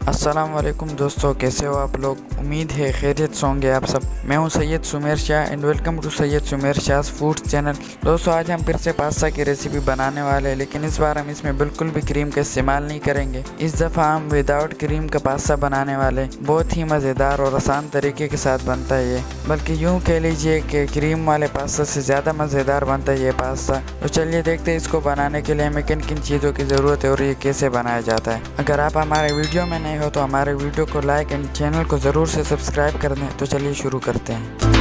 अस्सलाम वालेकुम दोस्तों, कैसे हो आप लोग। उम्मीद है खैरियत से होंगे आप सब। मैं हूं Syed Sumer Shah and welcome to Syed Sumer Shah foods channel. दोस्तों आज हम फिर से पास्ता की रेसिपी बनाने वाले हैं, लेकिन इस बार हम इसमें बिल्कुल भी क्रीम का इस्तेमाल नहीं करेंगे। इस दफ़ा हम विदाउट क्रीम का पास्ता बनाने वाले। बहुत ही मज़ेदार और आसान तरीके के साथ बनता है ये, बल्कि यूँ कह लीजिए कि क्रीम वाले पास्ता से ज़्यादा मज़ेदार बनता है ये पास्ता। तो चलिए देखते हैं इसको बनाने के लिए हमें किन किन चीज़ों की ज़रूरत है और ये कैसे बनाया जाता है। अगर आप हमारे वीडियो में नए हो तो हमारे वीडियो को लाइक एंड चैनल को ज़रूर से सब्सक्राइब कर दें। तो चलिए शुरू करते हैं।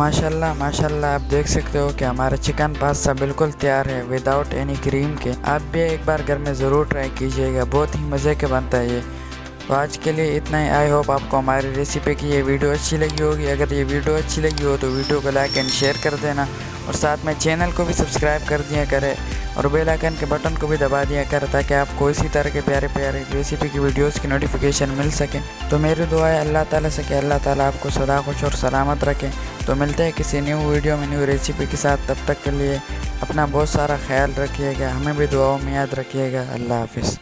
माशाल्लाह माशाल्लाह आप देख सकते हो कि हमारा चिकन पास्ता बिल्कुल तैयार है विदाउट एनी क्रीम के। आप भी एक बार घर में ज़रूर ट्राई कीजिएगा, बहुत ही मज़े के बनता है ये। तो आज के लिए इतना ही। आई होप आपको हमारी रेसिपी की ये वीडियो अच्छी लगी होगी। अगर ये वीडियो अच्छी लगी हो तो वीडियो को लाइक एंड शेयर कर देना और साथ में चैनल को भी सब्सक्राइब कर दिया करें। और बेल आइकन के बटन को भी दबा दिया कर ताकि आपको इसी तरह के प्यारे प्यारे रेसिपी की वीडियोस की नोटिफिकेशन मिल सके। तो मेरी दुआ है अल्लाह ताला से कि अल्लाह ताला आपको सदा खुश और सलामत रखे। तो मिलते हैं किसी न्यू वीडियो में न्यू रेसिपी के साथ। तब तक के लिए अपना बहुत सारा ख्याल रखिएगा, हमें भी दुआओं में याद रखिएगा। अल्लाह हाफिज़।